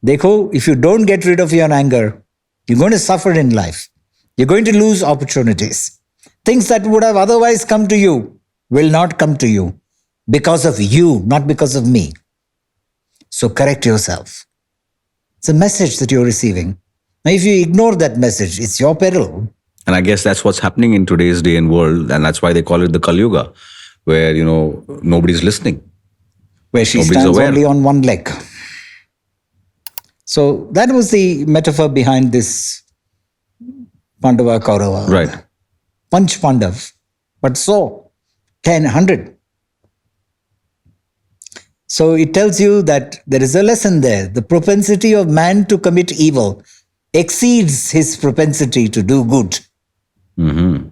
Dekho, if you don't get rid of your anger, you're going to suffer in life. You're going to lose opportunities. Things that would have otherwise come to you will not come to you because of you, not because of me. So correct yourself. It's a message that you're receiving. Now, if you ignore that message, it's your peril. And I guess that's what's happening in today's day and world. And that's why they call it the Kali Yuga, where, nobody's listening. Where she Nobody's stands aware. only on one leg. So that was the metaphor behind this Pandava Kaurava. Right. Panch Pandav. But so, 10, 100. So it tells you that there is a lesson there. The propensity of man to commit evil exceeds his propensity to do good. Mm-hmm.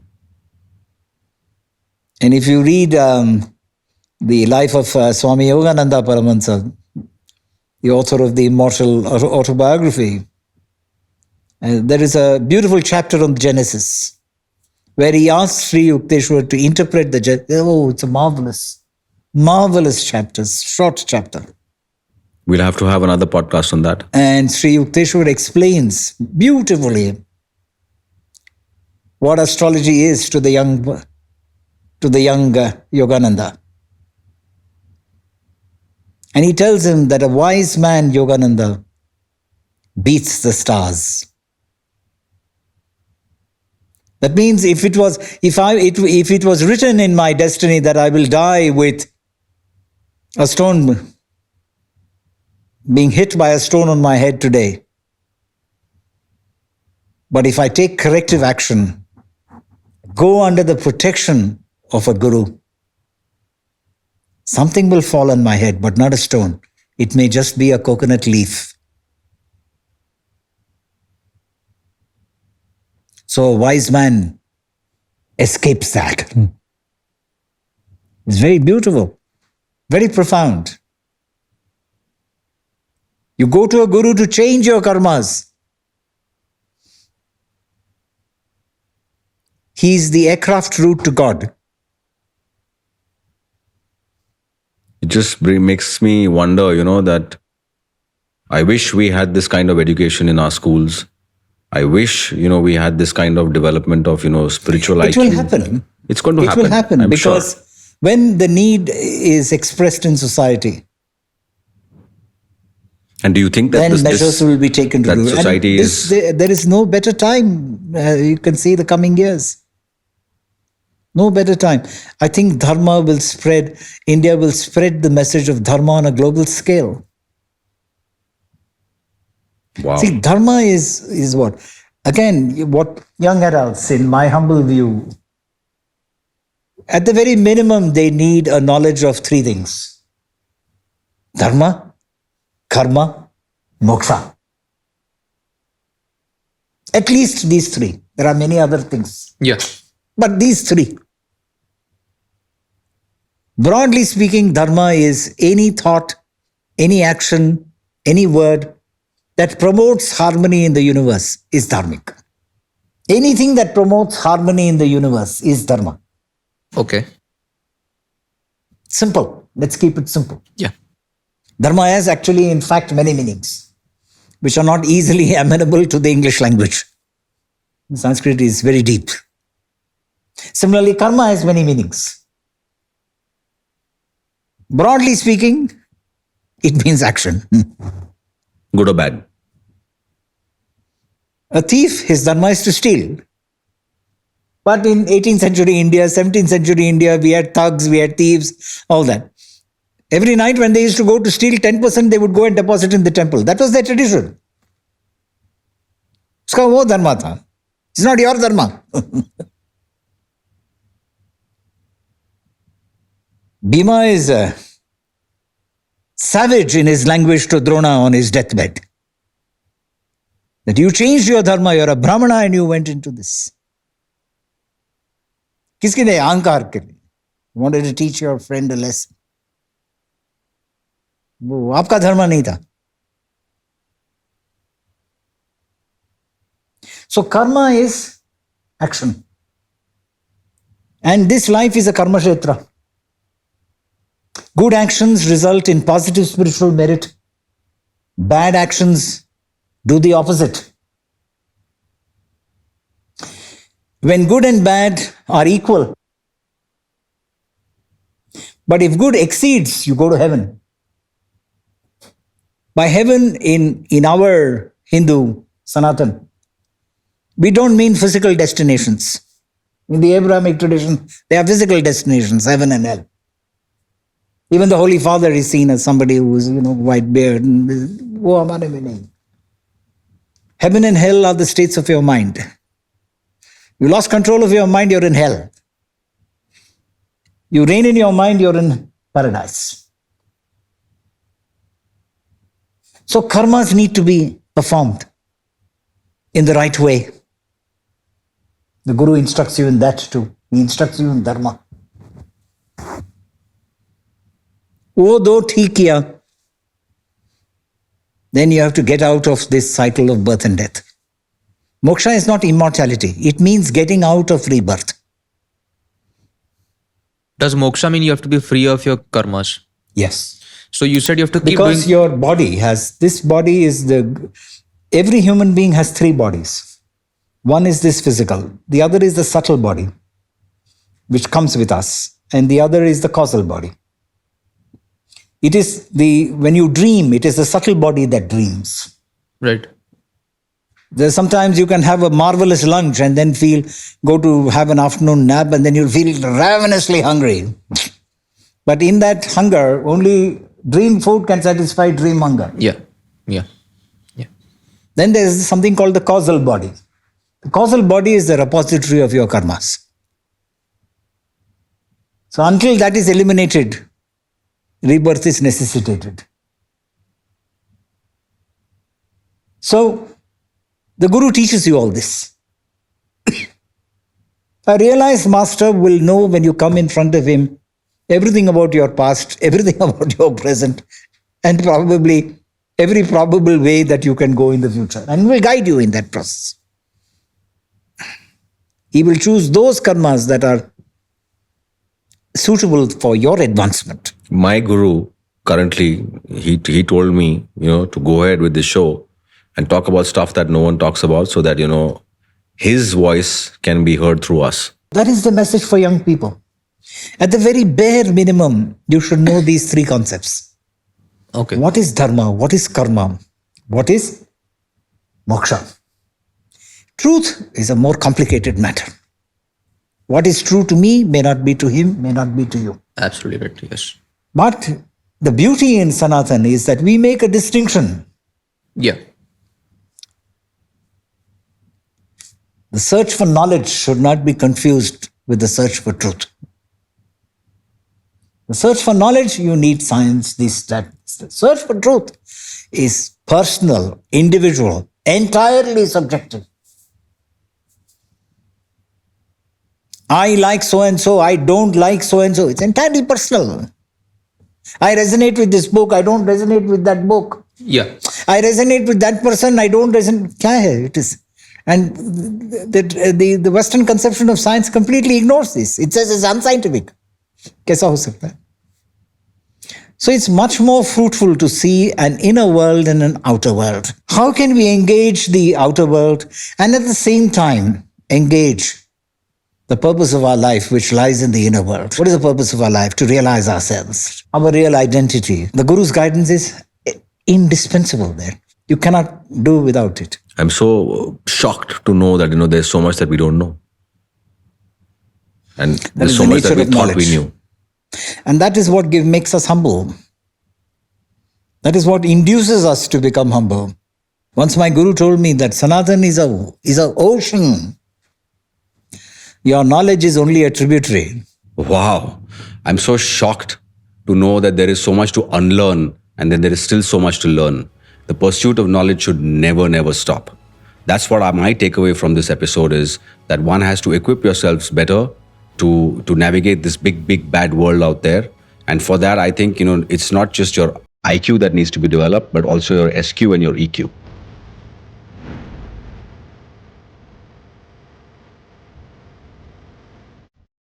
And if you read the life of Swami Yogananda Paramahansa, the author of the immortal autobiography, there is a beautiful chapter on Genesis where he asks Sri Yukteswar to interpret the Genesis. Oh, it's a marvelous chapter, short chapter. We'll have to have another podcast on that. And Sri Yukteswar explains beautifully what astrology is to the young Yogananda. And he tells him that a wise man, Yogananda, beats the stars. That means if it was written in my destiny that I will die with a stone, being hit by a stone on my head today, but if I take corrective action, go under the protection of a guru, something will fall on my head, but not a stone. It may just be a coconut leaf. So a wise man escapes that. It's very beautiful, very profound. You go to a guru to change your karmas. He's the aircraft route to God. it just makes me wonder, that I wish we had this kind of education in our schools. I wish, we had this kind of development of, spiritual It IQ. will happen. It's going to happen. It will happen I'm because sure. when the need is expressed in society, And do you think that then measures will be taken to that do it. society And is... there is no better time. You can see the coming years. No better time. I think Dharma will spread, India will spread the message of Dharma on a global scale. Wow. See, Dharma is what? Again, what young adults, in my humble view, at the very minimum, they need a knowledge of three things: Dharma, Karma, Moksha. At least these three. There are many other things. Yeah. But these three. Broadly speaking, Dharma is any thought, any action, any word that promotes harmony in the universe is dharmic. Anything that promotes harmony in the universe is Dharma. Okay. Simple. Let's keep it simple. Yeah. Dharma has actually, in fact, many meanings, which are not easily amenable to the English language. Sanskrit is very deep. Similarly, karma has many meanings. Broadly speaking, it means action. Good or bad? A thief, his dharma is to steal. But in 18th century India, 17th century India, we had thugs, we had thieves, all that. Every night when they used to go to steal 10%, they would go and deposit in the temple. That was their tradition. Uska wo dharma tha. It's not your dharma. Bhima is savage in his language to Drona on his deathbed. That you changed your dharma, you're a brahmana and you went into this. किसके लिए? अहंकार के लिए. You wanted to teach your friend a lesson. वो आपका धर्म नहीं था. So karma is action. And this life is a karma kshetra. Good actions result in positive spiritual merit. Bad actions do the opposite. When good and bad are equal, but if good exceeds, you go to heaven. By heaven in our Hindu Sanatana, we don't mean physical destinations. In the Abrahamic tradition, they are physical destinations, heaven and hell. Even the Holy Father is seen as somebody who is, white beard. Heaven and hell are the states of your mind. You lost control of your mind, you're in hell. You reign in your mind, you're in paradise. So karmas need to be performed in the right way. The Guru instructs you in that too. He instructs you in Dharma. वो दो ठीक किया, then you have to get out of this cycle of birth and death. Moksha is not immortality. It means getting out of rebirth. Does moksha mean you have to be free of your karmas? Yes. So you said you have to keep Because doing... your body has, this body is every human being has three bodies. One is this physical. The other is the subtle body, which comes with us. And the other is the causal body. It is when you dream, it is the subtle body that dreams. Right. Sometimes you can have a marvelous lunch and then go to have an afternoon nap and then you'll feel ravenously hungry. But in that hunger, only dream food can satisfy dream hunger. Yeah. Then there is something called the causal body. The causal body is the repository of your karmas. So until that is eliminated, rebirth is necessitated. So, the Guru teaches you all this. A realized master will know when you come in front of him everything about your past, everything about your present, and probably every probable way that you can go in the future, and will guide you in that process. He will choose those karmas that are suitable for your advancement. My guru currently, he told me, to go ahead with the show and talk about stuff that no one talks about, so that his voice can be heard through us. That is the message for young people. At the very bare minimum, you should know these three concepts. Okay. What is dharma? What is karma? What is moksha? Truth is a more complicated matter. What is true to me may not be to him, may not be to you. Absolutely right. Yes. But the beauty in Sanatana is that we make a distinction. Yeah. The search for knowledge should not be confused with the search for truth. The search for knowledge, you need science, this, that. The search for truth is personal, individual, entirely subjective. I like so-and-so, I don't like so-and-so. It's entirely personal. I resonate with this book, I don't resonate with that book. Yeah. I resonate with that person, I don't resonate. Kya hai? It is. And the Western conception of science completely ignores this. It says it's unscientific. Kaisa ho sakta hai? So it's much more fruitful to see an inner world and an outer world. How can we engage the outer world and at the same time engage the purpose of our life, which lies in the inner world? What is the purpose of our life? To realize ourselves, our real identity. The Guru's guidance is indispensable there. You cannot do without it. I'm so shocked to know that there's so much that we don't know, and there's is so the much that nature we of thought we knowledge. knew. And that is what makes us humble. That is what induces us to become humble. Once my Guru told me that Sanatana is an ocean. Your knowledge is only a tributary. Wow, I'm so shocked to know that there is so much to unlearn, and then there is still so much to learn. The pursuit of knowledge should never stop. That's what my takeaway from this episode is, that one has to equip yourselves better to navigate this big bad world out there. And for that, I think it's not just your IQ that needs to be developed, but also your SQ and your EQ.